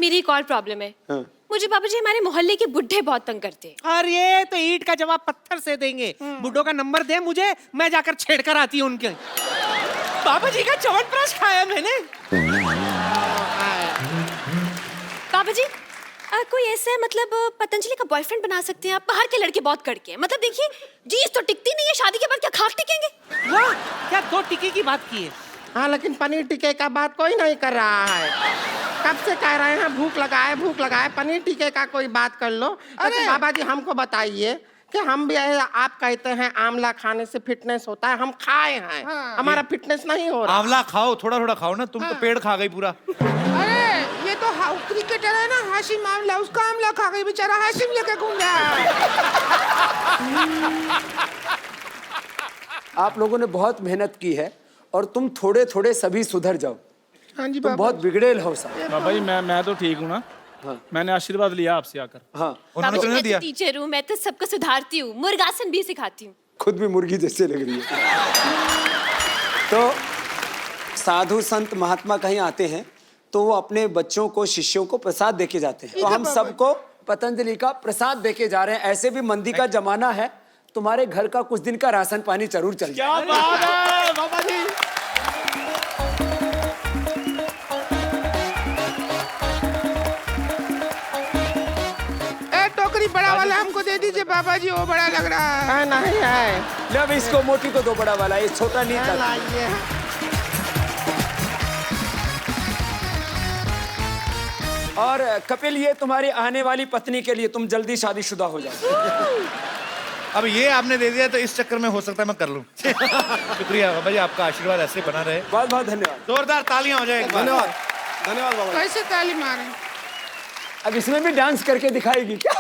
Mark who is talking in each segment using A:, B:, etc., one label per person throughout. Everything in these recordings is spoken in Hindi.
A: मेरी एक और प्रॉब्लम है। मुझे पापा जी हमारे मोहल्ले के बुढ़े बहुत तंग करते हैं।
B: और ये तो ईंट का जवाब पत्थर से देंगे। बुड्ढों का नंबर दे मुझे, मैं जाकर छेड़ कर आती हूँ उनके। बाबा जी का च्यवनप्राश खाया मैंने।
A: पापा जी कोई ऐसा है, मतलब पतंजलि का बॉयफ्रेंड बना सकते हैं आप? बाहर के लड़के बहुत कड़के हैं, मतलब देखिए जीस तो टिकती नहीं है, शादी के बाद क्या खाक टिकेंगे?
B: वाह, क्या 2 टिक्की की बात की है।
C: हाँ, लेकिन पनीर टिक्के का बात कोई नहीं कर रहा है। कब से कह रहे हैं भूख लगा है, पनीर टिक्के का कोई बात कर लो। अरे बाबा जी हमको बताइए कि हम भी आप कहते हैं आंवला खाने से फिटनेस होता है, हम खाए हैं। हमारा फिटनेस नहीं हो रहा।
D: आंवला खाओ, थोड़ा थोड़ा खाओ ना, तुम तो पेड़ खा गई पूरा।
E: अरे ये तो क्रिकेटर है ना हाशिम आमला, उसका आमला खा गई बेचारा, हाशिम लेके घूम रहा है।
F: आप लोगों ने बहुत मेहनत की है और तुम थोड़े थोड़े सभी सुधर जाओ।
E: हाँ जी
F: तुम बहुत बिगड़ेल हो सब।
G: बाबा जी मैं तो ठीक हूँ ना। हाँ। मैंने आशीर्वाद लिया आपसे आकर।
F: हाँ,
D: उन्होंने
A: पापा जी
D: तो नहीं
A: मैं
D: दिया।
A: तो टीचर हूँ, मैं तो सबको सुधारती हूँ, मुर्गासन भी सिखाती हूँ।
F: खुद भी मुर्गी जैसे लग रही है। तो साधु संत महात्मा कहीं आते हैं तो वो अपने बच्चों को, शिष्यों को प्रसाद देके जाते हैं। तो हम सबको पतंजलि का प्रसाद देके जा रहे हैं। ऐसे भी मंदी का जमाना है, तुम्हारे घर का कुछ दिन का राशन पानी जरूर चल जाए।
G: क्या बात है बाबा जी।
E: टोकरी बड़ा वाला हमको दे दीजिए बाबा जी, वो बड़ा लग रहा है।
C: नहीं है।
F: ले अब इसको मोटी को दो बड़ा वाला, ये छोटा नहीं था।
C: लाइए।
F: और कपिल, ये तुम्हारी आने वाली पत्नी के लिए, तुम जल्दी शादीशुदा हो जाओ।
D: अब ये आपने दे दिया तो इस चक्कर में हो सकता है मैं कर लूं। शुक्रिया बाबा जी, आपका आशीर्वाद ऐसे बना रहे।
F: बहुत बहुत धन्यवाद।
D: जोरदार तालियां हो जाए एक बार।
F: धन्यवाद धन्यवाद बाबा।
E: कैसे ताली मारे?
F: अब इसमें भी डांस करके दिखाएगी क्या?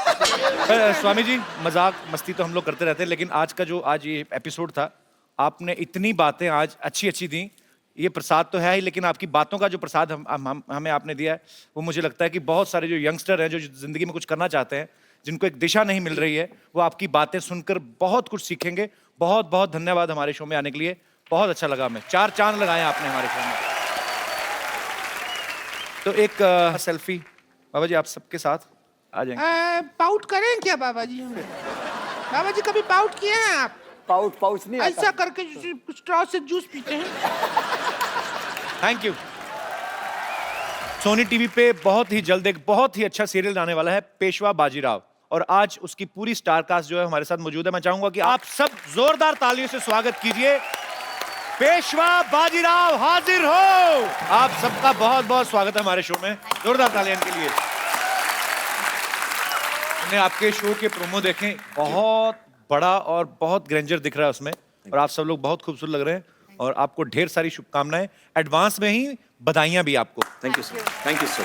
D: स्वामी जी, मजाक मस्ती तो हम लोग करते रहते हैं, लेकिन आज का जो आज ये एपिसोड था, आपने इतनी बातें आज अच्छी अच्छी दी। ये प्रसाद तो है ही, लेकिन आपकी बातों का जो प्रसाद हमें आपने दिया है, वो मुझे लगता है कि बहुत सारे जो यंगस्टर हैं जो जिंदगी में कुछ करना चाहते हैं, जिनको एक दिशा नहीं मिल रही है, वो आपकी बातें सुनकर बहुत कुछ सीखेंगे। बहुत बहुत धन्यवाद हमारे शो में आने के लिए, बहुत अच्छा लगा। हमें 4 चांद लगाए आपने हमारे शो में। तो एक सेल्फी बाबा जी आप सबके साथ आ जाएंगे।
E: पाउट करें क्या बाबा जी? बाबा जी कभी पाउट किए हैं आप?
F: पाउच नहीं आता।
E: ऐसा करके स्ट्रॉ से जूस पीते हैं।
D: Thank you. सोनी टीवी पे बहुत ही जल्द एक बहुत ही अच्छा सीरियल आने वाला है, पेशवा बाजीराव, और आज उसकी पूरी स्टार कास्ट जो है हमारे साथ मौजूद है। मैं चाहूंगा कि आप सब जोरदार तालियों से स्वागत कीजिए। पेशवा बाजीराव हाजिर हो। आप सबका बहुत बहुत स्वागत है हमारे शो में, जोरदार तालियां इनके लिए। मैंने आपके शो के प्रोमो देखे, बहुत बड़ा और बहुत ग्रेंजर दिख रहा है उसमें, और आप सब लोग बहुत खूबसूरत लग रहे हैं, और आपको ढेर सारी शुभकामनाएं, एडवांस में ही बधाइयां भी आपको।
F: Thank you sir, thank you sir.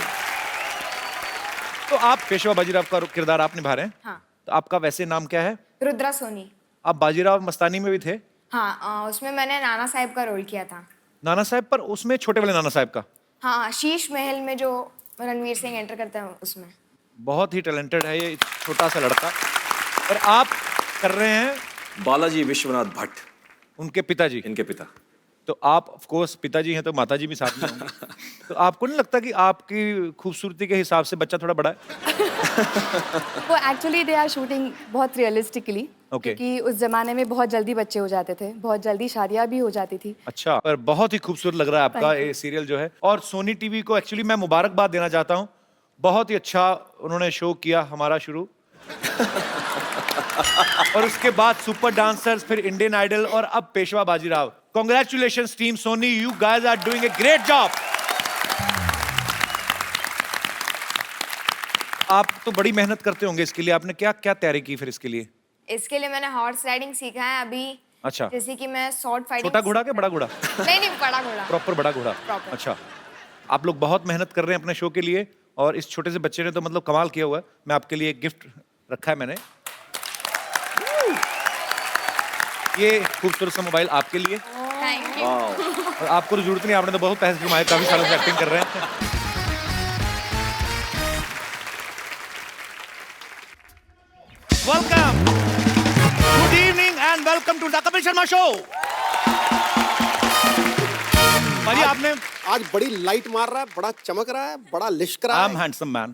D: तो आप पेशवा बाजीराव का किरदार आप निभा रहे हैं।
H: हाँ।
D: तो आपका वैसे नाम क्या है?
H: रुद्रा सोनी।
D: आप बाजीराव मस्तानी में भी थे?
H: हाँ, उसमें मैंने नाना साहब का रोल किया था।
D: नाना साहब, पर उसमें छोटे वाले नाना साहब का?
H: हाँ, शीश महल में जो रणवीर सिंह एंटर करता है उसमें।
D: बहुत ही टैलेंटेड है ये छोटा सा लड़का। और आप कर रहे हैं
I: बालाजी विश्वनाथ भट्ट,
D: उनके पिताजी।
I: इनके पिता।
D: तो आप ऑफ कोर्स पिताजी हैं तो माताजी भी साथ में होंगे। तो आपको नहीं लगता कि आपकी खूबसूरती के हिसाब से बच्चा थोड़ा बड़ा है?
J: वो एक्चुअली दे आर शूटिंग बहुत रियलिस्टिकली, क्योंकि उस जमाने में बहुत जल्दी बच्चे हो जाते थे, बहुत जल्दी शादियां भी हो जाती थी।
D: अच्छा, पर बहुत ही खूबसूरत लग रहा है आपका ये सीरियल जो है। और सोनी टीवी को एक्चुअली मैं मुबारकबाद देना चाहता हूँ, बहुत ही अच्छा उन्होंने शो किया हमारा शुरू। और उसके बाद सुपर डांसर्स, फिर इंडियन आइडल, और अब Peshwa Bajirao. Congratulations team Sony, you guys are doing a great job. आप तो बड़ी मेहनत करते होंगे इसके लिए, आपने क्या क्या तैयारी की फिर इसके लिए?
H: इसके लिए मैंने हॉर्स राइडिंग सीखा है अभी।
D: अच्छा।
H: जैसे कि मैं शॉर्ट फाइटिंग।
D: छोटा घोड़ा के बड़ा घोड़ा?
H: नहीं, बड़ा घोड़ा।
D: प्रॉपर बड़ा घोड़ा। अच्छा, आप लोग बहुत मेहनत कर रहे हैं अपने शो के लिए, और इस छोटे से बच्चे ने तो मतलब कमाल किया हुआ है। मैं आपके लिए एक गिफ्ट रखा है मैंने, ये खूबसूरत सा मोबाइल आपके लिए।
H: Thank you.
D: और आपको तो जरूरत नहीं, आपने तो बहुत पैसे कमाए, काफी सालों से एक्टिंग कर रहे हैं। Welcome, good evening and welcome to the Kapil Sharma show. भाई आपने
K: आज बड़ी लाइट मार रहा है, बड़ा चमक रहा है, बड़ा लिश्क रहा
D: आई
K: है।
D: M handsome man.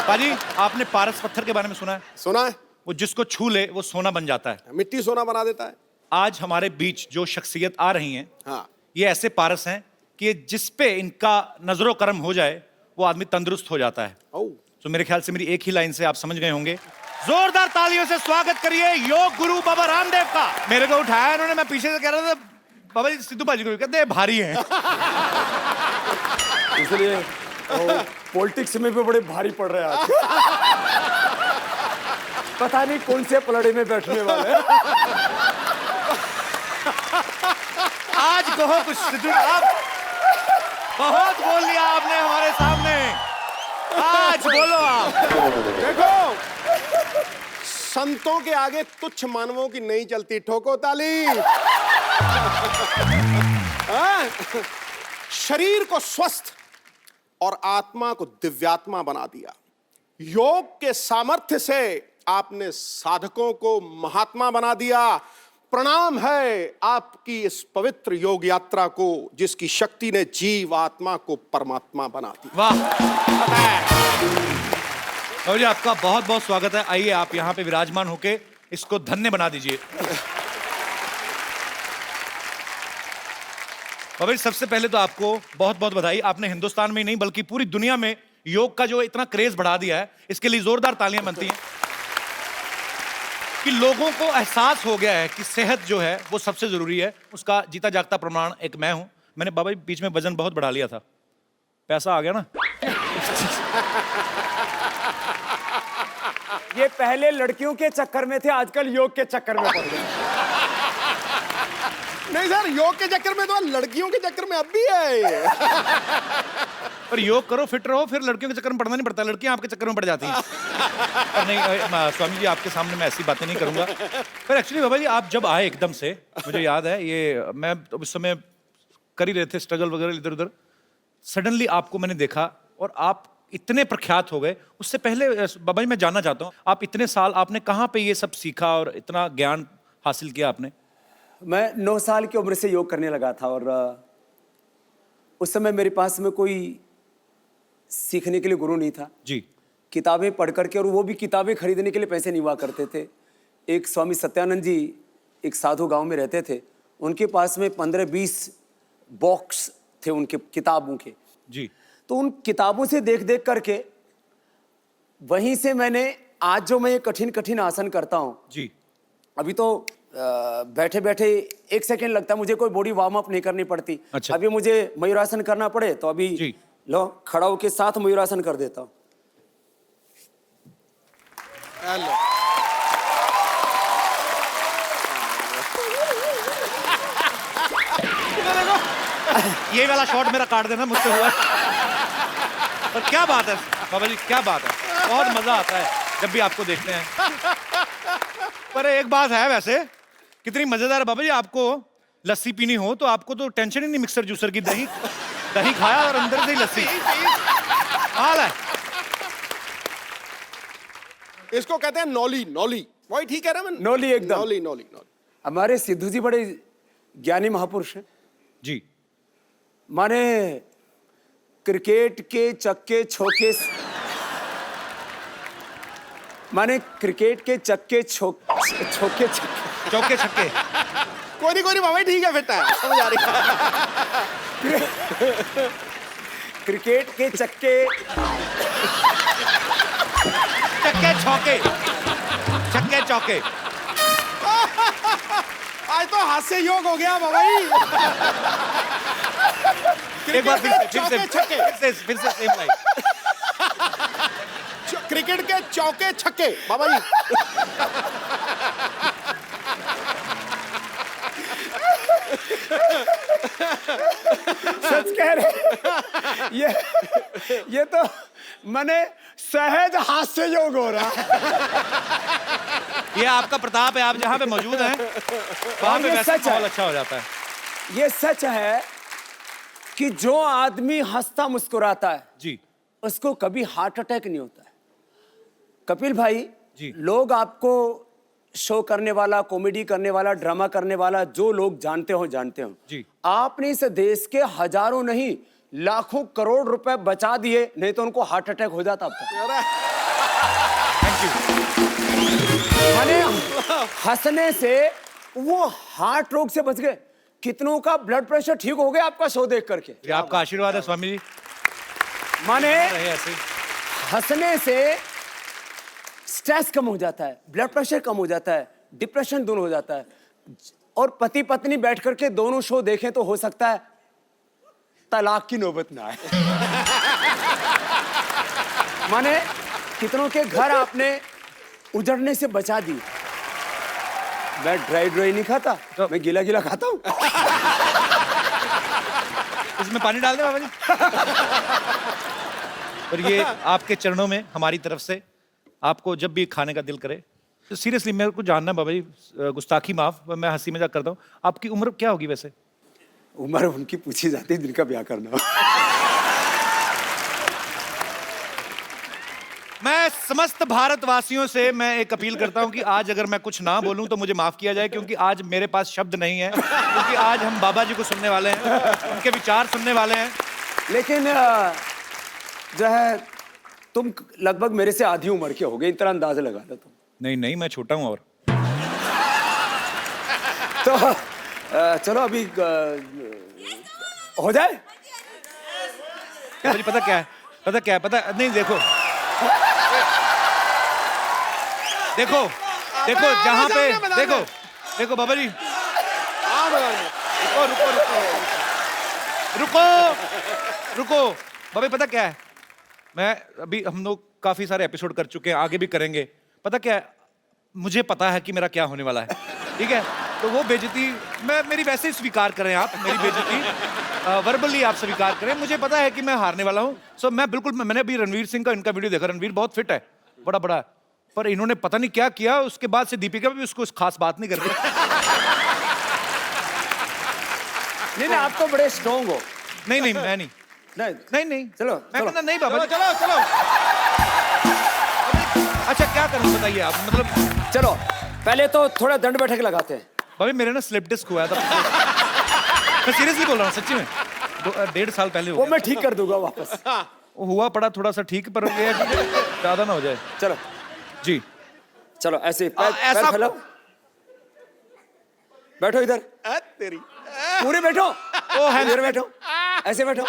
D: पाजी, आपने पारस पत्थर के बारे में सुना है?
K: सुना है।
D: वो जिसको छू ले वो सोना बन जाता है।
K: मिट्टी सोना बना देता है।
D: आज हमारे बीच जो शख्सियत आ रही हैं,
K: हाँ।
D: ये ऐसे पारस हैं कि ये जिस पे इनका नजरो करम हो जाए वो आदमी तंदुरुस्त हो जाता है। तो मेरे ख्याल से मेरी एक ही लाइन से आप समझ गए होंगे। जोरदार तालियों से स्वागत करिए योग गुरु बाबा रामदेव का। मेरे को उठाया इन्होंने, मैं पीछे से कह रहा था बाबा जी सिद्धू बाजी को कहते हैं भारी हैं।
F: इसलिए पॉलिटिक्स में भी बड़े भारी पड़ रहे हैं आज। पता नहीं कौन से पलड़े में बैठने वाले हैं।
D: आज कहो कुछ सिद्धू, आप बहुत बोल लिया आपने हमारे सामने, आज बोलो आप।
K: देखो, संतों के आगे तुच्छ मानवों की नहीं चलती, ठोको ताली। हाँ? शरीर को स्वस्थ और आत्मा को दिव्यात्मा बना दिया। योग के सामर्थ्य से आपने साधकों को महात्मा बना दिया। प्रणाम है आपकी इस पवित्र योग यात्रा को, जिसकी शक्ति ने जीव आत्मा को परमात्मा बना दिया।
D: वाह जी, आपका बहुत बहुत स्वागत है। आइए आप यहाँ पे विराजमान होके इसको धन्य बना दीजिए। बाबा जी, सबसे पहले तो आपको बहुत बहुत बधाई। आपने हिंदुस्तान में ही नहीं बल्कि पूरी दुनिया में योग का जो इतना क्रेज बढ़ा दिया है, इसके लिए जोरदार तालियां बनती हैं कि लोगों को एहसास हो गया है कि सेहत जो है वो सबसे जरूरी है। उसका जीता जागता प्रमाण एक मैं हूं। मैंने बाबा जी बीच में वजन बहुत बढ़ा लिया था, पैसा आ गया ना।
F: ये पहले लड़कियों के चक्कर में थे, आजकल योग के चक्कर में पड़ गए।
K: नहीं सर, योग के चक्कर में तो लड़कियों के चक्कर में अब भी है।
D: पर योग करो, फिट रहो, फिर लड़कियों के चक्कर में पड़ना नहीं पड़ता, लड़कियां आपके चक्कर में पड़ जाती हैं। और नहीं स्वामी जी, आपके सामने मैं ऐसी बातें नहीं करूंगा। पर एक्चुअली बाबा जी, आप जब आए एकदम से, मुझे याद है ये, मैं उस समय कर ही रहे थे स्ट्रगल वगैरह इधर उधर, सडनली आपको मैंने देखा और आप इतने प्रख्यात हो गए। उससे पहले बाबा जी मैं जानना चाहता हूँ, आप इतने साल आपने कहाँ पे ये सब सीखा और इतना ज्ञान हासिल किया आपने?
F: मैं 9 साल की उम्र से योग करने लगा था और उस समय मेरे पास में कोई सीखने के लिए गुरु नहीं था
D: जी।
F: किताबें पढ़ करके, और वो भी किताबें खरीदने के लिए पैसे नहीं हुआ करते थे। एक स्वामी सत्यानंद जी एक साधु गांव में रहते थे, उनके पास में 15-20 बॉक्स थे उनके किताबों के
D: जी।
F: तो उन किताबों से देख देख करके वहीं से मैंने आज जो मैं ये कठिन कठिन आसन करता हूँ
D: जी,
F: अभी तो बैठे बैठे 1 सेकेंड लगता है, मुझे कोई बॉडी वार्म अप नहीं करनी पड़ती।
D: अच्छा।
F: अभी मुझे मयूरासन करना पड़े तो अभी
D: जी।
F: लो खड़ा होके साथ मयूरासन कर देता हूँ।
D: ये वाला शॉट मेरा काट देना, मुझसे हुआ। और क्या बात है बाबा जी, क्या बात है, बहुत मजा आता है जब भी आपको देखते हैं। पर एक बात है वैसे, कितनी मजेदार है बाबा जी, आपको लस्सी पीनी हो तो आपको तो टेंशन ही नहीं मिक्सर जूसर की। दही दही खाया और अंदर से ही लस्सी। हाल है।
K: इसको कहते हैं नौली। नौली वही ठीक है ना?
F: नौली एकदम।
K: नौली नौली नौली।
F: हमारे सिद्धू जी बड़े ज्ञानी महापुरुष हैं
D: जी।
F: माने क्रिकेट के चक्के छोके, माने क्रिकेट के चक्के छोके
D: चौके छक्के।
K: कोई नहीं बाबा ठीक है, फिट है, समझ आ रही है।
F: क्रिकेट के चक्के
D: चक्के छक्के, छक्के चौके।
K: आज तो हास्य योग हो गया बाबा जी।
D: एक बार फिर से सेम लाइन।
K: क्रिकेट के चौके छक्के बाबा जी।
F: सच कह रहे। ये तो मैंने सहज हास्य योग हो रहा।
D: ये आपका प्रताप है, आप जहाँ पे मौजूद हैं वहाँ पे वैसे माहौल अच्छा हो जाता है।
F: ये सच है कि जो आदमी हंसता मुस्कुराता है
D: जी,
F: उसको कभी हार्ट अटैक नहीं होता है। कपिल भाई
D: जी।
F: लोग आपको शो करने वाला, कॉमेडी करने वाला, ड्रामा करने वाला, जो लोग जानते हो
D: जी।
F: आपने इस देश के हजारों नहीं लाखों करोड़ रुपए बचा दिए, नहीं तो उनको हार्ट अटैक हो जाता अब तक। माने हंसने से वो हार्ट रोग से बच गए। कितनों का ब्लड प्रेशर ठीक हो गया आपका शो देख करके।
D: ये आपका आशीर्वाद है स्वामी जी।
F: माने
D: रहे ऐसे ही।
F: हंसने से स्ट्रेस कम हो जाता है, ब्लड प्रेशर कम हो जाता है, डिप्रेशन दूर हो जाता है। और पति पत्नी बैठ करके दोनों शो देखें तो हो सकता है तलाक की नौबत ना आए। माने कितनों के घर आपने उजड़ने से बचा दी। मैं ड्राई नहीं खाता, तो मैं गीला गीला खाता हूं।
D: इसमें पानी डाल दे बाबा जी। और ये आपके चरणों में हमारी तरफ से, आपको जब भी खाने का दिल करे, तो सीरियसली मेरे को जानना बाबा जी, गुस्ताखी माफ, मैं हंसी मजाक करता हूँ, आपकी उम्र क्या होगी वैसे?
F: उम्र उनकी पूछी जाती है जिनका ब्याह करना हो।
D: मैं समस्त भारतवासियों से मैं एक अपील करता हूं कि आज अगर मैं कुछ ना बोलूं तो मुझे माफ किया जाए, क्योंकि आज मेरे पास शब्द नहीं है, क्योंकि आज हम बाबा जी को सुनने वाले हैं, उनके विचार सुनने वाले हैं।
F: लेकिन जो है तुम लगभग मेरे से आधी उम्र के हो गए, इतना अंदाजा लगा लो तुम।
D: नहीं नहीं, मैं छोटा हूं। और
F: तो चलो अभी हो जाए।
D: मुझे पता क्या है, पता नहीं, देखो जहां पे देखो बाबा जी, रुको बाबा जी, पता क्या है, मैं अभी, हम लोग काफी सारे एपिसोड कर चुके हैं, आगे भी करेंगे। पता क्या है, मुझे पता है कि मेरा क्या होने वाला है, ठीक है? तो वो बेइज्जती मेरी वैसे ही स्वीकार करें आप, मेरी बेइज्जती वर्बली आप स्वीकार करें। मुझे पता है कि मैं हारने वाला हूं। सो मैं बिल्कुल, मैंने अभी रणवीर सिंह का इनका वीडियो देखा, रणवीर बहुत फिट है, बड़ा, पर इन्होंने पता नहीं क्या किया, उसके बाद से दीपिका भी उसको खास बात नहीं करती।
F: नहीं आप तो बड़े स्ट्रॉन्ग हो।
D: नहीं मैं नहीं,
F: चलो
D: मैं कहता नहीं बाबा, चलो। अच्छा क्या करूं बताइए आप, मतलब
F: चलो पहले तो थोड़ा दंड बैठक लगाते हैं।
D: भाभी मेरे ना स्लिप डिस्क हुआ था। मैं सीरियसली बोल रहा हूँ, सच्ची में 1.5 साल पहले
F: वो मैं ठीक कर दूंगा वापस।
D: हुआ पड़ा थोड़ा सा ठीक, पर ये है कि ज्यादा ना हो जाए।
F: चलो
D: जी,
F: चलो ऐसे पैर फैलाओ, बैठो इधर,
K: तेरी
F: पूरे बैठो। ओ है इधर बैठो, ऐसे बैठो।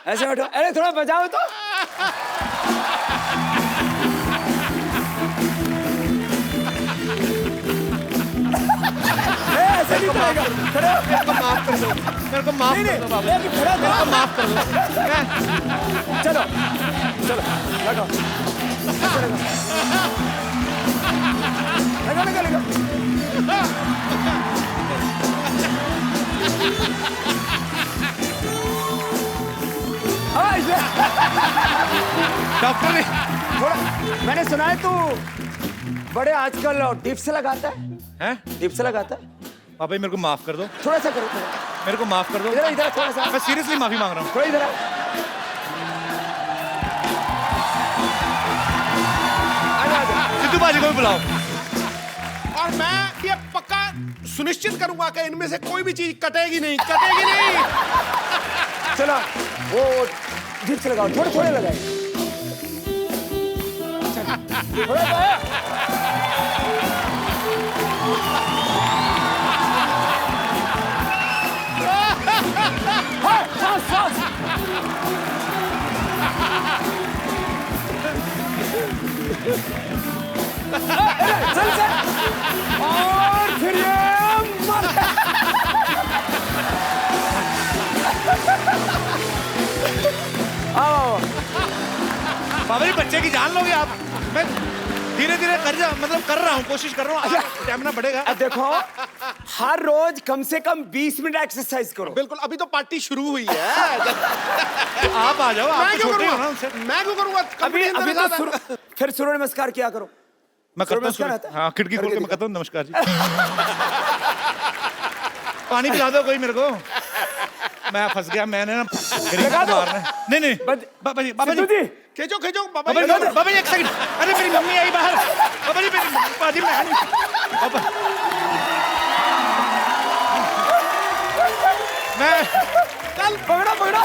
F: अरे थोड़ा बजाओ तो। ऐसे नहीं करेगा।
D: मेरे को माफ कर दो बाबा,
F: खड़ा
D: मेरे को माफ कर दो।
F: चलो बैठो, लगा।
D: डॉक्टर ने
F: थोड़ा, मैंने सुना है तू बड़े आजकल डिप्स लगाता है।
D: हैं?
F: डिप्स लगाता है।
D: बाबा मेरे को माफ कर दो,
F: थोड़ा सा करो,
D: मेरे को माफ कर दो।
F: इधर थोड़ा सा,
D: मैं सीरियसली माफी मांग रहा हूँ।
F: थोड़ा इधर
D: सिद्धू बाजी को भी बुलाओ।
K: और मैं ये पक्का सुनिश्चित करूंगा कि इनमें से कोई भी चीज कटेगी नहीं।
F: चलो वो डिप्स लगाओ, थोड़े लगाए। चल और फिर ये
D: बाबा जी बच्चे की जान लोगे आप। मैं धीरे कर रहा हूँ, कोशिश कर रहा हूँ, स्टैमिना बढ़ेगा।
F: अब देखो हर रोज कम से कम 20 मिनट एक्सरसाइज करो।
K: बिल्कुल, अभी तो पार्टी शुरू हुई है।
D: आप आ जाओ, आप तो छोटे हो ना उनसे।
K: मैं क्यों करूंगा?
F: अभी तो फिर सूर्य नमस्कार किया करो।
D: मैं करता हूँ, हाँ खिड़की खोल के मैं करता हूँ नमस्कार जी। पानी पिला दो कोई मेरे को, मैं फंस गया। मैंने ना नहीं बाबा जी
K: खींचो
D: बाबा जी एक सेकंड। अरे मेरी मम्मी आई बाहर। बाबा जी मैं नहीं मैं
F: चल पकड़ो पकड़ो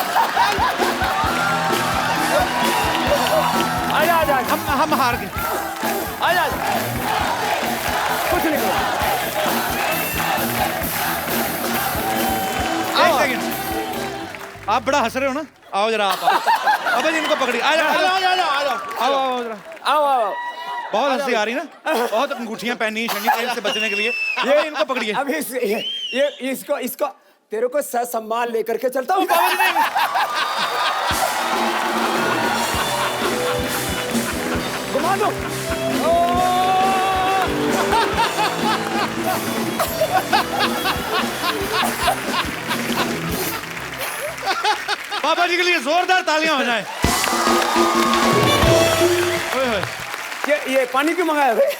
F: आजा आजा
D: हम हार गए।
F: आजा कुछ नहीं करो।
D: एक सेकंड, आप बड़ा हंस रहे हो ना, आओ जरा आप अब इनको पकड़िए, आ जाओ आओ आओ जरा,
F: आओ आओ
D: बहुत हंसी आ रही ना, बहुत अंगूठियां पहनी शनि तेल से बचने के लिए, ये इनको पकड़िए।
F: अब ये इसको तेरे को सम्मान लेकर के चलता हूँ। घुमा दो।
D: बाबा जी के लिए जोरदार तालियां हो जाएं। ओए होए।
F: ये पानी क्यों मंगाया भाई?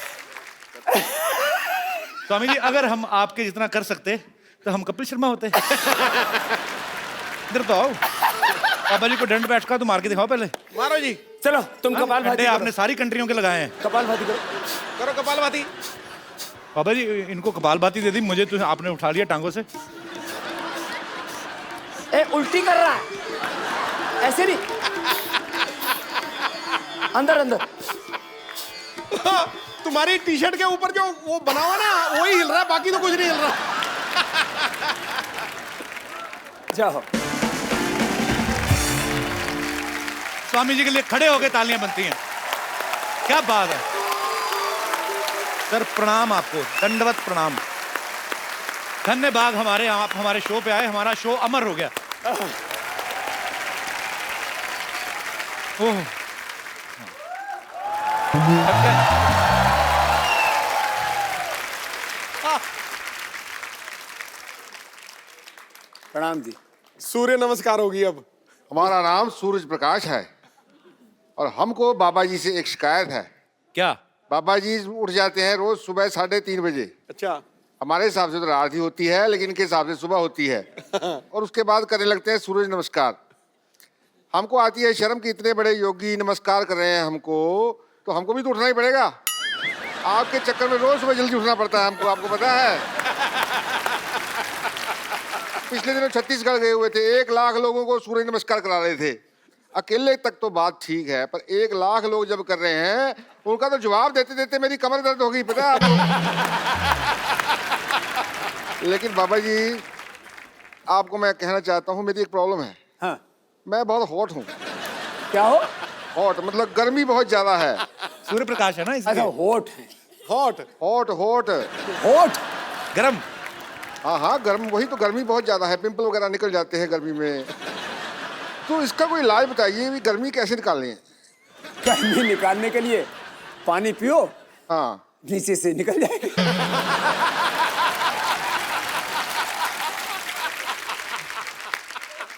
D: स्वामी जी, अगर हम आपके जितना कर सकते तो हम कपिल शर्मा होते। इधर तो आओ, बाबा जी को दंड बैठ का तो मार के दिखाओ पहले।
K: मारो जी।
F: चलो तुम कपालभाति
D: आपने सारी कंट्रियों के लगाए हैं।
F: कपालभाति करो।
K: करो कपालभाति।
D: बाबा जी इनको कपालभाति दे दी, मुझे तो आपने उठा लिया टांगों से।
F: ए उल्टी कर रहा है, ऐसे नहीं, अंदर अंदर।
K: तुम्हारी टी शर्ट के ऊपर जो वो बना हुआ ना वही हिल रहा है, बाकी तो कुछ नहीं हिल रहा।
F: जाओ।
D: स्वामी जी के लिए खड़े होकर तालियां बनती हैं, क्या बात है सर। प्रणाम आपको, दंडवत प्रणाम। धन्यवाद, हमारे आप हमारे शो पे आए, हमारा शो अमर हो गया। ओह
F: प्रणाम जी।
K: सूर्य नमस्कार होगी अब।
L: हमारा नाम सूरज प्रकाश है और हमको बाबा जी से एक शिकायत है।
D: क्या?
L: बाबा जी उठ जाते हैं रोज सुबह 3:30 बजे।
K: अच्छा।
L: हमारे हिसाब से तो रात ही होती है, लेकिन इनके हिसाब से सुबह होती है। और उसके बाद करने लगते हैं सूरज नमस्कार। हमको आती है शर्म कि इतने बड़े योगी नमस्कार कर रहे हैं हमको, तो हमको भी तो उठना ही पड़ेगा। आपके चक्कर में रोज सुबह जल्दी उठना पड़ता है हमको, आपको पता है। पिछले दिनों छत्तीसगढ़ गए हुए थे, 1 लाख लोगों को सूर्य नमस्कार करा रहे थे। अकेले तक तो बात ठीक है, पर 1 लाख लोग जब कर रहे हैं, उनका तो जवाब देते देते मेरी कमर दर्द हो गई, पता है आपको। लेकिन बाबा जी आपको मैं कहना चाहता हूँ, मेरी एक प्रॉब्लम है।
F: हाँ।
L: मैं बहुत हॉट हूँ।
F: क्या हो?
L: हॉट मतलब गर्मी बहुत ज्यादा है।
D: सूर्य प्रकाश है ना इसलिए।
F: अच्छा हॉट है।
K: हॉट
L: हॉट हॉट
F: हॉट
D: गरम।
L: हाँ हाँ गर्म, वही तो, गर्मी बहुत ज्यादा है, पिंपल वगैरह निकल जाते हैं गर्मी में। तो इसका कोई इलाज बताइए, भी गर्मी कैसे निकालें।
F: गर्मी निकालने के लिए पानी पियो,
L: हाँ
F: नीचे से निकल जाएगी।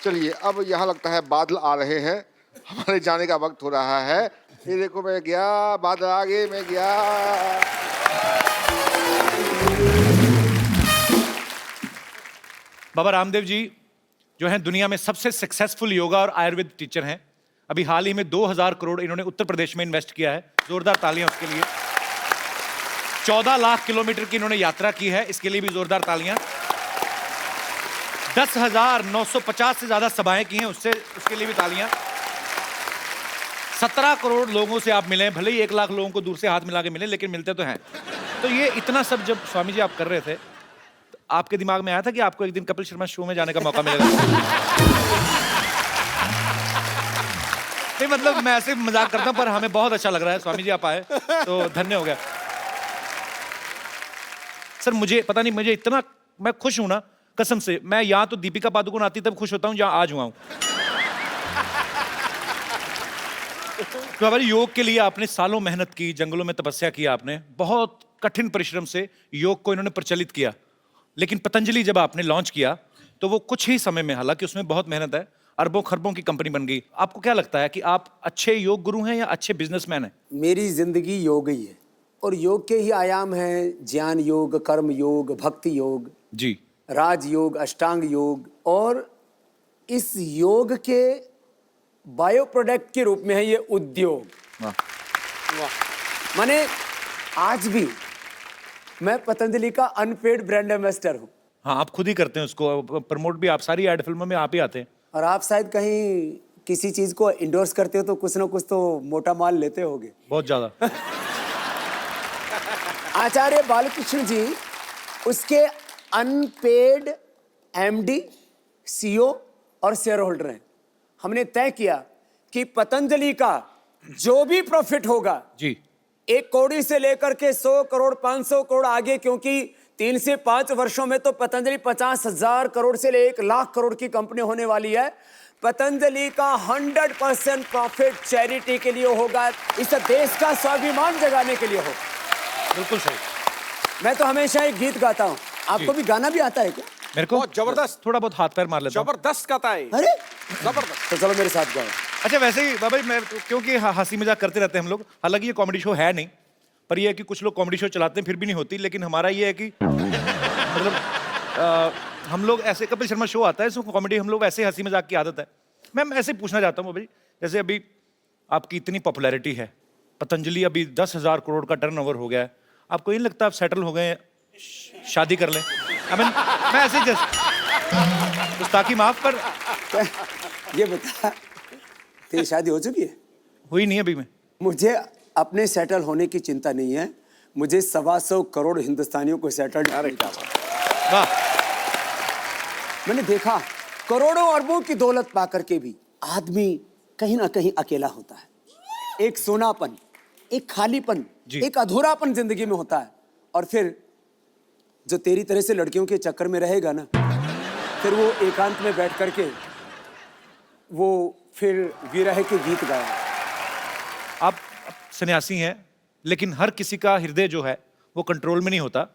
L: चलिए, अब यहाँ लगता है बादल आ रहे हैं, हमारे जाने का वक्त हो रहा है। ये देखो मैं गया, बादल आ गए, मैं गया।
D: बाबा रामदेव जी जो हैं दुनिया में सबसे सक्सेसफुल योगा और आयुर्वेद टीचर हैं। अभी हाल ही में 2000 करोड़ इन्होंने उत्तर प्रदेश में इन्वेस्ट किया है, जोरदार तालियां उसके लिए। 14 लाख किलोमीटर की इन्होंने यात्रा की है, इसके लिए भी जोरदार तालियां। 10,950 से ज्यादा सभाएं की हैं, उसके लिए भी तालियां। 17 करोड़ लोगों से आप मिले, भले ही 1 लाख लोगों को दूर से हाथ मिला के मिले, लेकिन मिलते तो हैं। तो ये इतना सब जब स्वामी जी आप कर रहे थे, तो आपके दिमाग में आया था कि आपको एक दिन कपिल शर्मा शो में जाने का मौका मिलेगा? नहीं मतलब मैं ऐसे मजाक करता हूं, पर हमें बहुत अच्छा लग रहा है स्वामी जी आप आए, तो धन्य हो गया सर। मुझे पता नहीं, मुझे इतना मैं खुश हूं ना, कसम से। मैं यहाँ तो दीपिका पादुकोण आती तब खुश होता हूँ, जहाँ आज हुआ हूँ। तो हमारे योग के लिए आपने सालों मेहनत की, जंगलों में तपस्या की आपने, बहुत कठिन परिश्रम से योग को इन्होंने प्रचलित किया। लेकिन पतंजलि जब आपने लॉन्च किया तो वो कुछ ही समय में, हालांकि उसमें बहुत मेहनत है, अरबों खरबों की कंपनी बन गई। आपको क्या लगता है कि आप अच्छे योग गुरु हैं या अच्छे बिजनेसमैन हैं?
F: मेरी जिंदगी योग ही है, और योग के ही आयाम हैं ज्ञान योग, कर्म योग, भक्ति योग
D: जी,
F: राज योग, अष्टांग योग, और इस योग के बायो प्रोडक्ट के रूप में है ये उद्योग।
D: वाह
F: माने आज भी मैं पतंजलि का अनपेड ब्रांड एम्बेसडर हूँ।
D: हाँ, आप खुद ही करते हैं उसको प्रमोट भी, आप सारी एड फिल्मों में आप ही आते हैं।
F: और आप शायद कहीं किसी चीज को इंडोर्स करते हो तो कुछ ना कुछ तो मोटा माल लेते होगे।
D: बहुत ज्यादा।
F: आचार्य बालकृष्ण जी उसके अनपेड एमडी, सीईओ और शेयर होल्डर हैं। हमने तय किया कि पतंजलि का जो भी प्रॉफिट होगा
D: जी,
F: 1 करोड़ से लेकर के 100 करोड़ 500 करोड़ आगे, क्योंकि 3 से 5 वर्षों में तो पतंजलि 50,000 करोड़ से 1 लाख करोड़ की कंपनी होने वाली है। पतंजलि का 100% प्रॉफिट चैरिटी के लिए होगा, इस देश का स्वाभिमान जगाने के लिए होगा।
D: बिल्कुल सही।
F: मैं तो हमेशा एक गीत गाता हूँ, आपको भी गाना भी आता है क्या?
D: मेरे को
K: बहुत जबरदस्त,
D: थोड़ा बहुत हाथ पैर मार लेता हूँ।
K: जबरदस्त गाता है।
F: अरे
K: जबरदस्त।
F: तो चलो मेरे साथ गाओ।
D: अच्छा, वैसे ही बाबा जी, मैं क्योंकि हंसी मजाक करते रहते हैं हम लोग, हालांकि ये कॉमेडी शो है नहीं, पर ये है कि कुछ लोग कॉमेडी शो चलाते हैं फिर भी नहीं होती, लेकिन हमारा ये है कि मतलब हम लोग ऐसे, कपिल शर्मा शो आता है, इसमें कॉमेडी हम लोग ऐसे हंसी मजाक की आदत है। मैं ऐसे ही पूछना चाहता हूँ बाबा जी, जैसे अभी आपकी इतनी पॉपुलैरिटी है, पतंजलि अभी 10,000 करोड़ का टर्नओवर हो गया है, आपको नहीं लगता आप सेटल हो गए, शादी कर लें? I mean, मैं ऐसे जस्ट गुस्ताखी माफ, पर
F: ये बता, तेरी शादी हो चुकी है?
D: हुई नहीं अभी। मैं
F: मुझे अपने सेटल होने की चिंता नहीं है, मुझे 125 करोड़ हिंदुस्तानियों को सेटल।
D: वाह।
F: मैंने देखा करोड़ों अरबों की दौलत पाकर के भी आदमी कहीं ना कहीं अकेला होता है। एक सोनापन, एक खालीपन, एक अधूरापन जिंदगी में होता है। और फिर जो तेरी तरह से लड़कियों के चक्कर में रहेगा ना, फिर वो एकांत में बैठ करके वो फिर विरह के गीत गाया।
D: आप सन्यासी हैं, लेकिन हर किसी का हृदय जो है वो कंट्रोल में नहीं होता।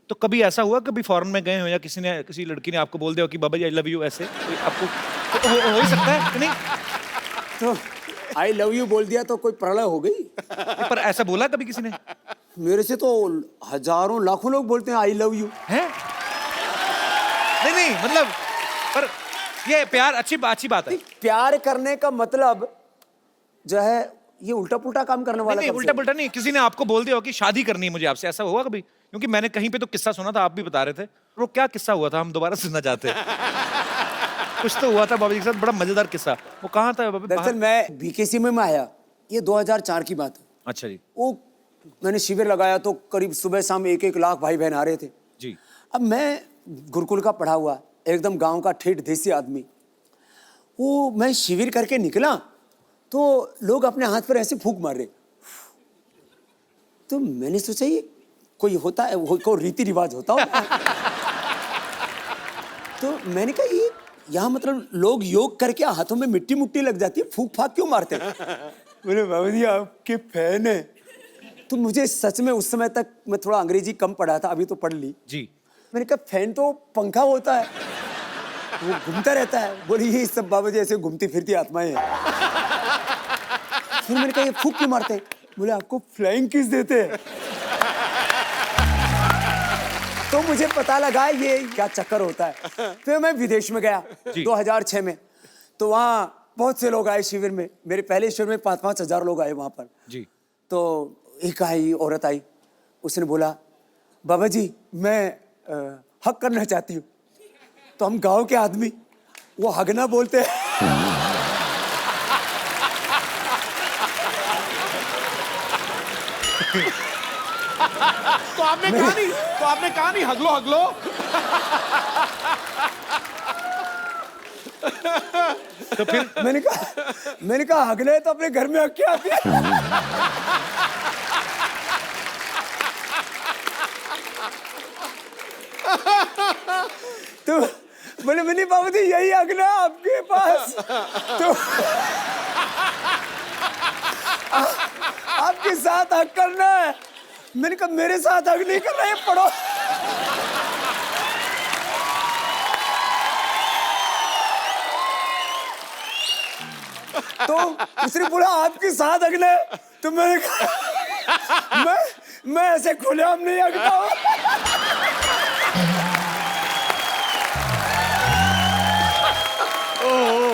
D: तो कभी ऐसा हुआ, कभी फॉरेन में गए हो या किसी लड़की ने आपको बोल दिया कि बाबा जी आई लव यू, ऐसे आपको तो हो ही सकता है कि नहीं?
F: तो आई लव यू बोल दिया तो कोई प्रलय हो गई?
D: पर ऐसा बोला कभी किसी ने?
F: मेरे से तो हजारों लाखों लोग बोलते हैं आई लव यू।
D: हैं? नहीं मतलब, पर ये प्यार अच्छी बात है।
F: प्यार करने का मतलब जो है ये उल्टा पुल्टा काम करने वाला।
D: नहीं, उल्टा पुल्टा नहीं, किसी ने आपको बोल दिया हो कि शादी करनी है मुझे आपसे, ऐसा हुआ कभी? क्योंकि मैंने कहीं पे तो किस्सा सुना था, आप भी बता रहे थे, वो क्या किस्सा हुआ था, हम दोबारा सुनना चाहते हैं। कुछ तो हुआ था बाबा जी के साथ, बड़ा मजेदार किस्सा। वो कहाँ था बाबा?
F: दरअसल मैं बीकेसी में आया, ये 2004 की बात है।
D: अच्छा जी।
F: वो मैंने शिविर लगाया तो करीब सुबह शाम 1-1 लाख भाई बहन आ रहे थे
D: जी।
F: अब मैं गुरुकुल का पढ़ा हुआ एकदम गांव का ठेठ देसी आदमी, वो मैं शिविर करके निकला तो लोग अपने हाथ पर ऐसे फूंक मार रहे। तो मैंने सोचा ये कोई होता है, कोई रीति रिवाज होता हो। तो मैंने कहा ये यहाँ मतलब लोग योग करके हाथों में मिट्टी मुट्टी लग जाती है, फूंक फाक क्यों मारते हैं? बोले बाबा जी आपके फैन है। तो मुझे सच में उस समय तक मैं थोड़ा अंग्रेजी कम पढ़ा था, अभी तो पढ़ ली
D: जी।
F: मैंने कहा फैन तो पंखा होता है, वो घूमता रहता है। बोले ये सब बाबा जी ऐसे घूमती फिरती आत्माएं हैं। फिर मैंने कहा ये फूंक क्यों मारते हैं? बोले आपको फ्लाइंग किस देते हैं। तो मुझे पता लगा ये क्या चक्कर होता है। फिर मैं विदेश में गया 2006 में, तो वहाँ बहुत से लोग आए शिविर में। मेरे पहले शिविर में 5-5 हजार लोग आए वहाँ पर
D: जी।
F: तो एक औरत आई, उसने बोला बाबा जी मैं हक करना चाहती हूँ। तो हम गांव के आदमी वो हगना बोलते हैं।
K: तो आपने कहा नहीं हगलो हगलो।
D: तो फिर
F: मैंने कहा हगले तो अपने घर में हक के आती है। तो बोले मैंने बाबा जी यही हगना आपके पास। तो आपके साथ हक करना है। मैंने कहा मेरे साथ हक नहीं करना है, पढ़ो। तो उसने बोला आपके साथ हगना है। तो मैंने कहा मैं ऐसे खुलेआम नहीं हगता हूँ।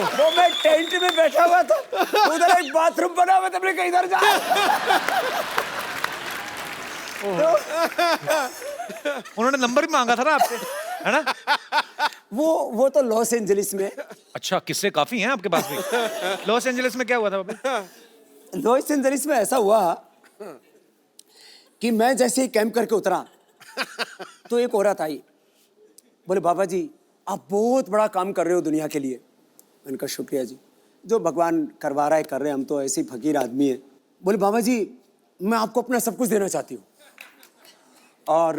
F: वो मैं टेंट में बैठा हुआ था, उधर एक बाथरूम बना हुआ था, मैंने कहा इधर जा।
D: उन्होंने नंबर भी मांगा था ना आपसे, है ना?
F: वो तो लॉस एंजलिस में।
D: अच्छा, किस्से काफी हैं आपके पास भी। लॉस एंजलिस में क्या हुआ था बाबा?
F: लॉस एंजलिस में ऐसा हुआ कि मैं जैसे ही कैंप करके उतरा तो एक औरत आई, बोले बाबा जी आप बहुत बड़ा काम कर रहे हो दुनिया के लिए। मैंने कहा शुक्रिया जी, जो भगवान करवा रहा है कर रहे हैं, हम तो ऐसे ही फकीर आदमी है। बोले बाबा जी मैं आपको अपना सब कुछ देना चाहती हूँ, और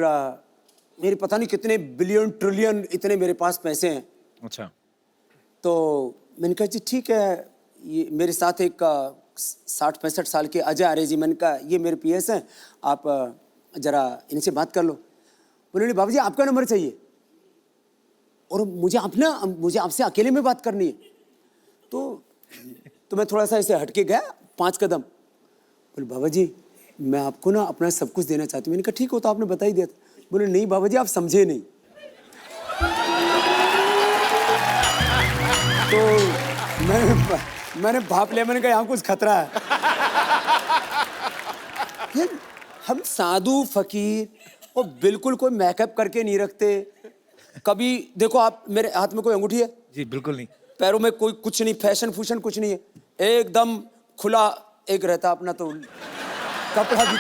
F: मेरे पता नहीं कितने बिलियन ट्रिलियन इतने मेरे पास पैसे हैं।
D: अच्छा।
F: तो मैंने कहा जी ठीक है, ये मेरे साथ एक 60-65 साल के अजय आर्य जी, मैंने कहा ये मेरे पीएस हैं, आप जरा इनसे बात कर लो। बोले बाबा जी आपका नंबर चाहिए और मुझे आपसे अकेले में बात करनी है। तो मैं थोड़ा सा ऐसे हटके गया 5 कदम। बोले बाबा जी मैं आपको ना अपना सब कुछ देना चाहती हूँ। मैंने कहा ठीक हो तो आपने बता ही दिया था। बोले नहीं बाबा जी आप समझे नहीं। तो मैंने भाप लिया, मैंने कहा यहाँ कुछ खतरा है। हम साधु फकीर और बिल्कुल कोई मेकअप करके नहीं रखते। कभी देखो आप, मेरे हाथ में कोई अंगूठी है? जी
D: बिल्कुल नहीं।
F: पैरों में कोई कुछ नहीं, फैशन फूशन कुछ नहीं है, एकदम खुला एक रहता अपना। तो कपड़ा भी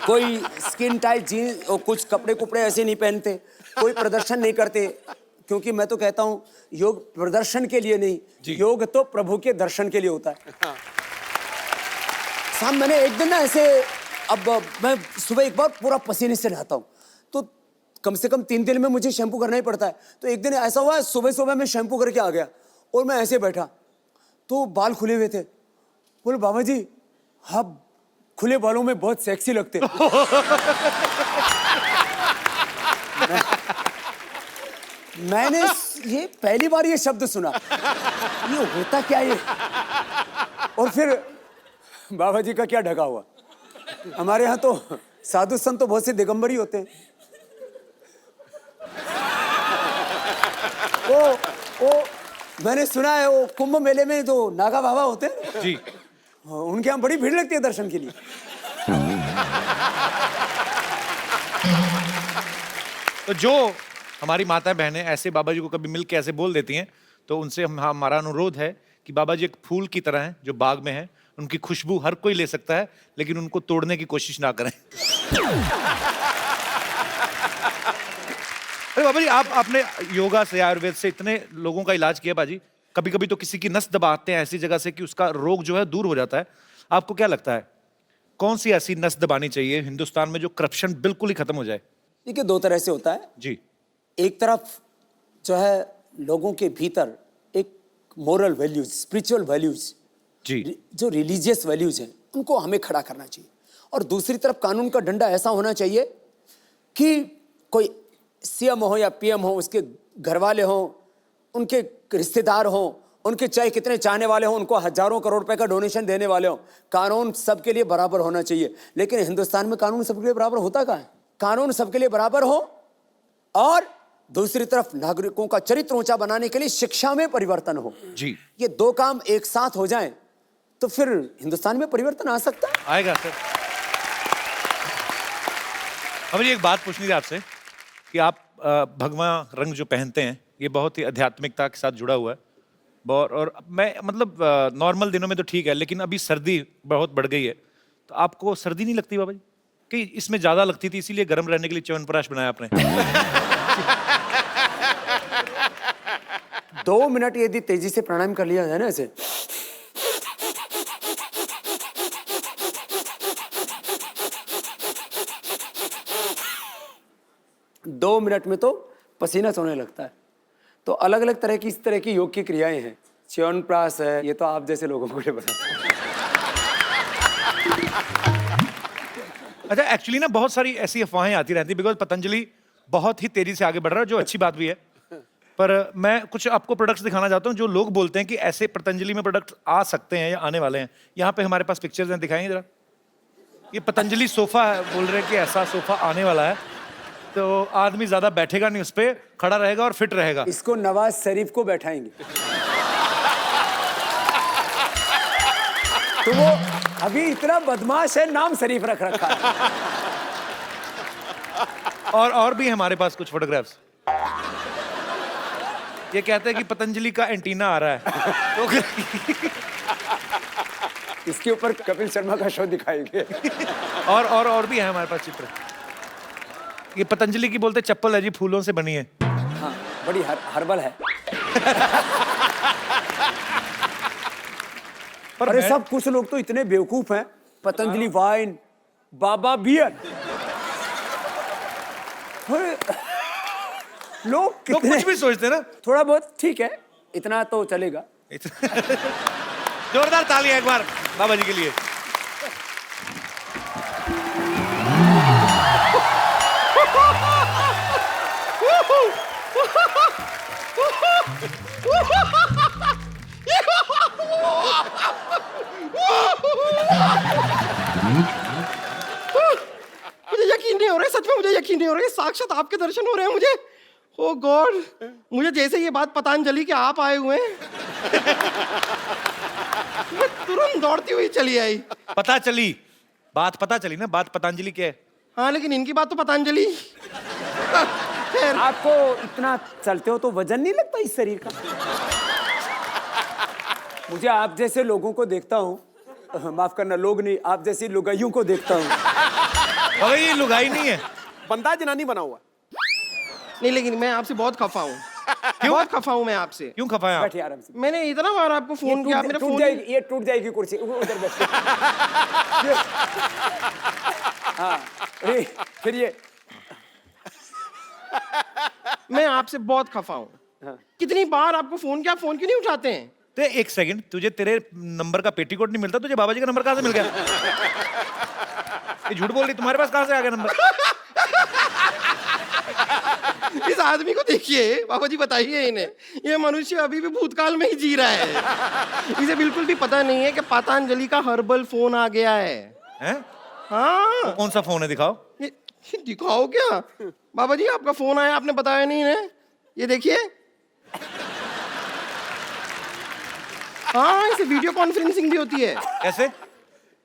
F: कोई स्किन टाइट जीन्स और कुछ कपड़े ऐसे नहीं पहनते, कोई प्रदर्शन नहीं करते, क्योंकि मैं तो कहता हूँ योग प्रदर्शन के लिए नहीं, योग तो प्रभु के दर्शन के लिए होता है। शाम मैंने एक दिन ना ऐसे, अब मैं सुबह एक बार पूरा पसीने से नहाता हूँ, तो कम से कम 3 दिन में मुझे शैम्पू करना ही पड़ता है। तो एक दिन ऐसा हुआ सुबह मैं शैम्पू करके आ गया और मैं ऐसे बैठा तो बाल खुले हुए थे। बोले बाबा जी आप खुले बालों में बहुत सेक्सी लगते। मैंने ये पहली बार ये शब्द सुना, ये होता क्या ये? और फिर बाबा जी का क्या ढका हुआ। हमारे यहाँ तो साधु संत तो बहुत से दिगंबर ही होते हैं। वो मैंने सुना है वो कुंभ मेले में जो नागा बाबा होते हैं
D: जी,
F: उनके यहाँ बड़ी भीड़ लगती है दर्शन के लिए।
D: तो जो हमारी माता बहनें ऐसे बाबा जी को कभी मिल के ऐसे बोल देती हैं, तो उनसे हमारा अनुरोध है कि बाबा जी एक फूल की तरह हैं जो बाग में हैं, उनकी खुशबू हर कोई ले सकता है, लेकिन उनको तोड़ने की कोशिश ना करें। अरे बाबा जी आपने योगा से, आयुर्वेद से इतने लोगों का इलाज किया बाजी, कभी कभी तो किसी की नस दबाते हैं ऐसी जगह से कि उसका रोग जो है दूर हो जाता है। आपको क्या लगता है कौन सी ऐसी नस दबानी चाहिए हिंदुस्तान में जो करप्शन बिल्कुल ही खत्म हो जाए?
F: देखिए 2 तरह से होता है
D: जी।
F: एक तरफ जो है लोगों के भीतर एक मोरल वैल्यूज, स्पिरिचुअल वैल्यूज
D: जी,
F: जो रिलीजियस वैल्यूज हैं, उनको हमें खड़ा करना चाहिए। और दूसरी तरफ कानून का डंडा ऐसा होना चाहिए कि कोई सीएम हो या पीएम हो, उसके घर वाले हों, उनके रिश्तेदार हों, उनके चाहे कितने चाहने वाले हों, उनको हजारों करोड़ रुपए का डोनेशन देने वाले हों, कानून सबके लिए बराबर होना चाहिए। लेकिन हिंदुस्तान में कानून सबके लिए बराबर होता कहाँ है? कानून सबके लिए बराबर हो और दूसरी तरफ नागरिकों का चरित्र ऊंचा बनाने के लिए शिक्षा में परिवर्तन हो
D: जी।
F: ये 2 काम एक साथ हो जाएं तो फिर हिंदुस्तान में परिवर्तन आ सकता है।
D: आएगा सर। अब मुझे एक बात पूछनी थी आपसे कि आप भगवा रंग जो पहनते हैं ये बहुत ही आध्यात्मिकता के साथ जुड़ा हुआ है, और मैं मतलब नॉर्मल दिनों में तो ठीक है, लेकिन अभी सर्दी बहुत बढ़ गई है, तो आपको सर्दी नहीं लगती बाबा जी? कि इसमें ज्यादा लगती थी इसीलिए गर्म रहने के लिए च्यवनप्राश बनाया आपने।
F: 2 मिनट यदि तेजी से प्राणायाम कर लिया जाए ना ऐसे, दो मिनट में तो पसीना सोने लगता है। तो अलग अलग तरह की इस तरह की योग की क्रियाएं हैं। च्यवनप्राश है, ये तो आप जैसे लोगों को लिए बताते हैं।
D: अच्छा, एक्चुअली ना बहुत सारी ऐसी अफवाहें आती रहती, बिकॉज पतंजलि बहुत ही तेजी से आगे बढ़ रहा है, जो अच्छी बात भी है। पर मैं कुछ आपको प्रोडक्ट्स दिखाना चाहता हूँ जो लोग बोलते हैं कि ऐसे पतंजलि में प्रोडक्ट आ सकते हैं या आने वाले हैं। यहाँ पे हमारे पास पिक्चर्स हैं, दिखाएंगे जरा। ये पतंजलि सोफा है, बोल रहे हैं कि ऐसा सोफा आने वाला है, तो आदमी ज्यादा बैठेगा नहीं, उस पर खड़ा रहेगा और फिट रहेगा।
F: इसको नवाज शरीफ को बैठाएंगे। तो अभी इतना बदमाश है, नाम शरीफ रख रखा है।
D: और भी हमारे पास कुछ फोटोग्राफ्स। ये कहते हैं कि पतंजलि का एंटीना आ रहा है तो
F: इसके ऊपर कपिल शर्मा का शो दिखाएंगे।
D: और भी है हमारे पास चित्र। ये पतंजलि की बोलते चप्पल है जी, फूलों से बनी है।
F: हाँ, बड़ी हर्बल है।
D: पर
F: अरे सब कुछ लोग तो इतने बेवकूफ हैं। पतंजलि वाइन, बाबा बियर, लोग
D: कुछ भी सोचते हैं ना।
F: थोड़ा बहुत ठीक है, इतना तो चलेगा।
D: जोरदार तालियां एक बार बाबा जी के लिए।
C: मुझे यकीन नहीं हो रहा है, सच में मुझे यकीन नहीं हो रहा है, साक्षात आपके दर्शन हो रहे हैं मुझे। ओ गॉड, मुझे जैसे ये बात पतंजलि के आप आए हुए हैं मैं तुरंत दौड़ती हुई चली आई।
D: पता चली ना, बात पतंजलि की है।
C: हाँ, लेकिन इनकी बात तो पतंजलि।
F: आपको इतना चलते हो तो वजन नहीं लगता इस शरीर का? मुझे आप जैसे लोगों को देखता हूँ, माफ करना, लोग नहीं, आप जैसी लुगाइयों को देखता हूँ।
D: अरे ये लुगाई नहीं है,
K: बंदा जनानी बना हुआ।
C: नहीं, लेकिन मैं आपसे बहुत खफा हूँ। बहुत खफा हूँ मैं आपसे।
D: क्यों खफा है आप?
F: बैठिए आराम से।
C: मैंने इतना बार आपको फोन किया, मेरा फोन
F: ये टूट जाएगी कुर्सी, उधर बैठिए। हाँ, फिर ये
C: मैं आपसे बहुत खफा हूँ।
F: हाँ।
C: कितनी बार आपको फोन किया, फोन क्यों नहीं उठाते हैं?
D: तो एक सेकंड, तुझे तेरे नंबर का पेटीकोट नहीं मिलता, तुझे बाबा जी का नंबर कहाँ से मिल गया? ये झूठ बोल रही, तुम्हारे पास कहाँ से आ गया नंबर?
C: इस आदमी को देखिए, बाबा जी बताइए इन्हें, ये मनुष्य अभी भी भूतकाल में ही जी रहा है। इसे बिल्कुल भी पता नहीं है कि पतंजलि का हर्बल फोन आ गया है।
D: हैं?
C: हाँ।
D: कौन सा फोन है, दिखाओ।
C: ये दिखाओ क्या? बाबा जी आपका फोन आया, आपने बताया नहीं है। ये देखिए। हाँ, इसे वीडियो कॉन्फ्रेंसिंग भी होती है।
D: कैसे?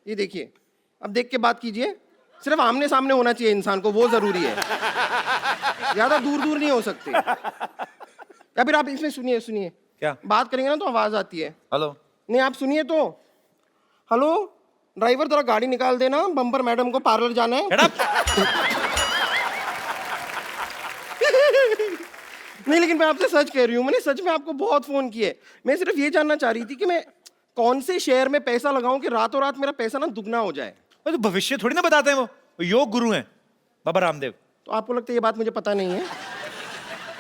C: ये देखिए, अब देख के बात कीजिए। सिर्फ आमने सामने होना चाहिए इंसान को, वो जरूरी है। ज्यादा दूर दूर नहीं हो सकते। या फिर आप इसमें सुनिए
D: क्या
C: बात करेंगे ना तो आवाज आती है।
D: हेलो।
C: नहीं, आप सुनिए तो। हेलो ड्राइवर, जरा गाड़ी निकाल देना, बम्पर मैडम को पार्लर जाना है। नहीं, लेकिन मैं आपसे सच कह रही हूँ, मैंने सच में आपको बहुत फोन किए। मैं सिर्फ ये जानना चाह रही थी कि मैं कौन से शेयर में पैसा लगाऊं कि रातों रात मेरा पैसा ना दुगना हो जाए।
D: तो भविष्य थोड़ी ना बताते हैं, वो योग गुरु हैं बाबा रामदेव।
C: तो आपको लगता है ये बात मुझे पता नहीं है?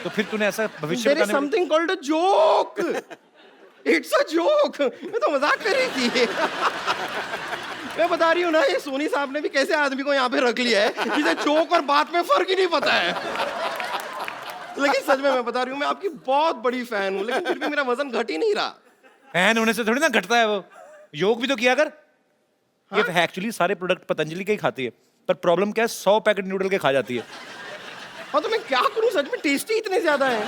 D: तो फिर तूने ऐसा भविष्य
C: There is something called a joke. It's a joke. मैं तो मजाक कर रही थी। मैं बता रही हूँ ना, ये सोनी साहब ने भी कैसे आदमी को यहाँ पे रख लिया है जिसे जोक और बात में फर्क ही नहीं पता है। लेकिन सच में मैं बता रही हूँ, मैं आपकी बहुत बड़ी फैन हूँ, लेकिन फिर भी मेरा वजन घट ही नहीं रहा।
D: फैन होने से थोड़ी ना घटता है वो, योग भी तो किया कर। हाँ? ये एक्चुअली सारे प्रोडक्ट पतंजलि के ही खाती है, पर प्रॉब्लम क्या है, 100 पैकेट नूडल के खा जाती है।
C: हाँ, तो मैं क्या करूँ, सच में टेस्टी इतने ज्यादा हैं।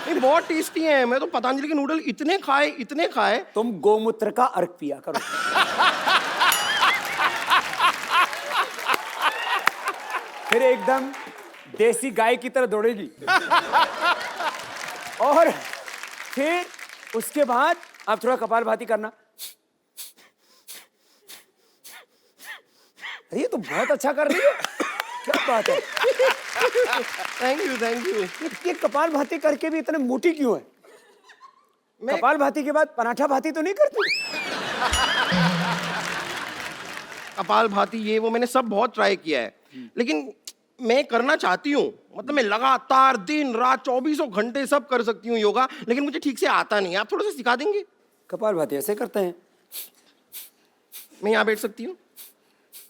C: ये बहुत टेस्टी हैं। मैं तो पतंजलि के नूडल इतने खाए।
F: तुम गोमूत्र का अर्क पिया करो। फिर एकदम देसी गाय की तरह दौड़ेगी। और फिर उसके बाद आप थोड़ा कपालभाति करना। ये तो बहुत अच्छा कर रही है, क्या बात है।
C: Thank you.
F: ये कपालभाति करके भी इतने मोटी क्यों है? कपालभाति के बाद पराठा भाती तो नहीं करती?
C: कपालभाति ये वो मैंने सब बहुत ट्राई किया है, लेकिन मैं करना चाहती हूँ। मतलब मैं लगातार दिन रात 24 घंटे सब कर सकती हूँ योगा, लेकिन मुझे ठीक से आता नहीं है। आप थोड़ा सा सिखा देंगे?
F: कपालभाति ऐसे करते हैं।
C: मैं यहाँ बैठ सकती हूँ?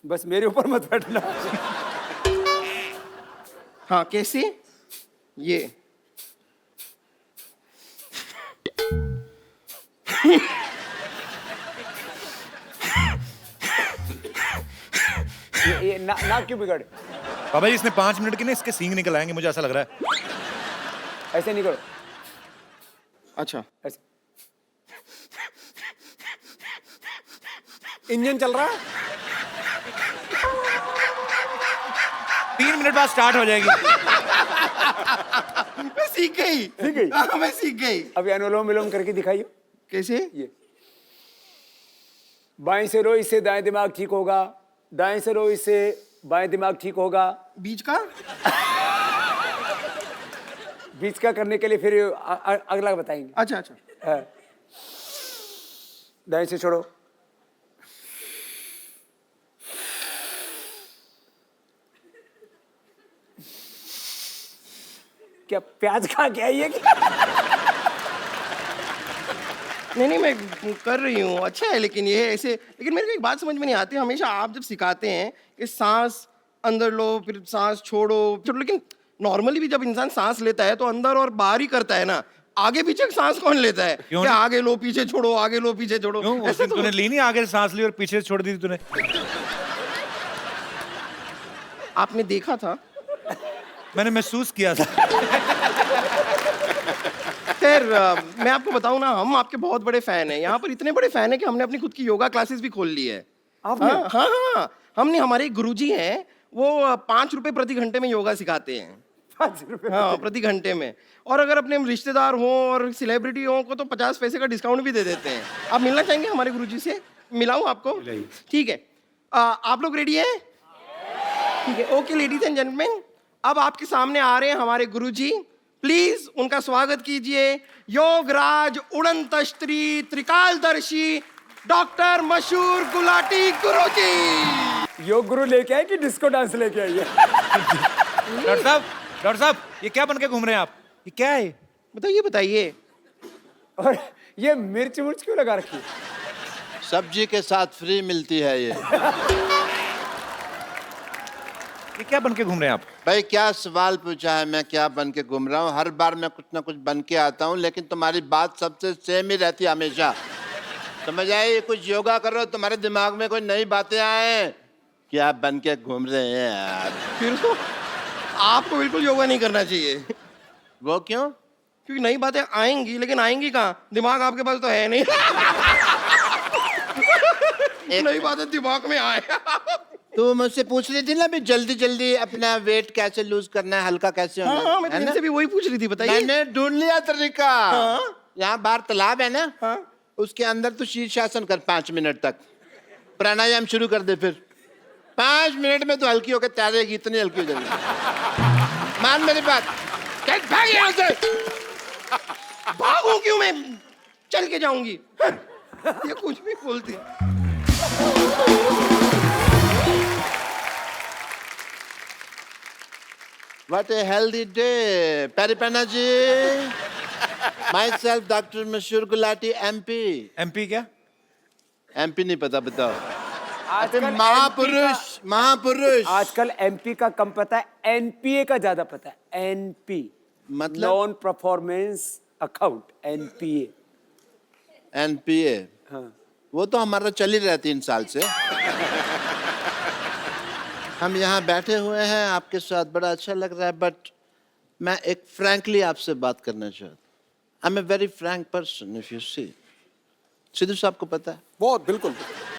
F: बस मेरे ऊपर मत बैठना।
C: हाँ, कैसे? ये
F: ये नाक क्यों बिगड़?
D: बाबा जी इसने 5 मिनट के ना इसके सींग निकल आएंगे, मुझे ऐसा लग रहा है।
F: ऐसे नहीं करो।
C: अच्छा,
F: ऐसे। इंजन चल रहा है।
D: 3 मिनट बाद स्टार्ट हो जाएगी।
C: मैं सीख गई।
F: सीख गई?
C: हाँ, मैं सीख गई।
F: अभी अनुलोम विलोम करके दिखाइए।
C: कैसे?
F: ये बाएं से रो, इससे दाएं दिमाग ठीक होगा। दाएं से रो, इससे बाएं दिमाग ठीक होगा।
C: बीच का?
F: बीच का करने के लिए फिर अगला बताएंगे।
C: अच्छा अच्छा।
F: हाँ। दाएं से छोड़ो। क्या प्याज खा के आई है क्या?
C: नहीं मैं कर रही हूँ, अच्छा है। लेकिन ये ऐसे, लेकिन मेरे को एक बात समझ में नहीं आती। हमेशा आप जब सिखाते हैं कि सांस अंदर लो फिर सांस छोड़ो, लेकिन नॉर्मली भी जब इंसान सांस लेता है तो अंदर और बाहर ही करता है ना, आगे पीछे सांस कौन लेता है?
D: क्यों
C: क्या आगे लो पीछे छोड़ो, आगे लो पीछे छोड़ो?
D: क्यों? उस दिन तूने ली नहीं, आगे सांस ली और पीछे से छोड़ दी थी तूने।
C: आपने देखा था?
D: मैंने महसूस किया था।
C: खैर मैं आपको बताऊं ना, हम आपके बहुत बड़े फैन हैं। यहाँ पर इतने बड़े फैन हैं कि हमने अपनी खुद की योगा क्लासेस भी खोल ली है।
F: आपने?
C: हाँ हाँ, हमने, हमारे एक गुरुजी हैं, वो 5 रुपए प्रति घंटे में योगा सिखाते हैं।
F: 5 रुपए?
C: हाँ, प्रति घंटे में। और अगर अपने रिश्तेदार हो और सेलिब्रिटी हो को तो 50 पैसे का डिस्काउंट भी दे देते हैं। आप मिलना चाहेंगे हमारे गुरुजी से? मिलाऊं आपको? ठीक है। आप लोग रेडी हैं? ठीक है। ओके लेडीज एंड जेंटलमैन, अब आपके सामने आ रहे हैं हमारे गुरुजी। प्लीज उनका स्वागत कीजिए। योगराज उड़नतस्त्री त्रिकालदर्शी डॉक्टर मशहूर गुलाटी गुरुजी।
F: योग गुरु लेके आए कि डिस्को डांस लेके आई है?
D: डॉक्टर साहब ये क्या बन के घूम रहे हैं आप? ये क्या है?
C: बताइए बताइए।
F: और ये मिर्च मुर्च क्यों लगा रखी है?
M: सब्जी के साथ फ्री मिलती है ये।
D: ये क्या बन के घूम रहे हैं आप?
M: भाई क्या सवाल पूछा है, मैं क्या बन के घूम रहा हूँ? हर बार मैं कुछ ना कुछ बन के आता हूँ, लेकिन तुम्हारी बात सबसे सेम ही रहती है हमेशा। समझ आए? कुछ योगा करो, तुम्हारे दिमाग में कोई नई बातें आए। क्या बन के घूम रहे हैं यार?
C: फिर तो आपको बिल्कुल योगा नहीं करना चाहिए।
M: वो क्यों?
C: क्योंकि नई बातें आएंगी, लेकिन आएंगी कहाँ? दिमाग आपके पास तो है नहीं। नई बातें दिमाग में आए।
M: तू मुझसे पूछ रही थी ना भी जल्दी जल्दी अपना वेट कैसे लूज करना है, हल्का कैसे होना है?
C: हाँ, मैं इनसे भी वही पूछ रही थी, बताइए।
M: मैंने ढूंढ लिया तरीका। यहाँ बाहर तालाब है ना,
C: हाँ?
M: उसके अंदर तू शीर्षासन कर 5 मिनट तक। प्राणायाम शुरू कर दे, फिर 5 मिनट में तो हल्की होकर तैरेगी, इतनी हल्की हो जाएगी। मान मेरी बात। भाग यहाँ से।
C: भागू क्यों? मैं चल के जाऊंगी। ये कुछ भी बोलती।
M: What a healthy day, Paripana ji. Myself, Dr. Mashur Gulati, MP.
D: MP क्या?
M: MP नहीं पता, बताओ।
F: आजकल
M: महापुरुष, महापुरुष।
F: आजकल एमपी का कम पता है, एनपीए का ज्यादा पता है। एनपी
M: मतलब?
F: Non performance account, NPA.
M: NPA।
F: हाँ।
M: वो तो हमारा चल ही रहा है 3 साल से। हम यहाँ बैठे हुए हैं आपके साथ, बड़ा अच्छा लग रहा है, बट मैं एक फ्रैंकली आपसे बात करना चाहता हूँ। I am a very frank person, if you see. Sidhu साहब को पता है?
F: बहुत, बिल्कुल।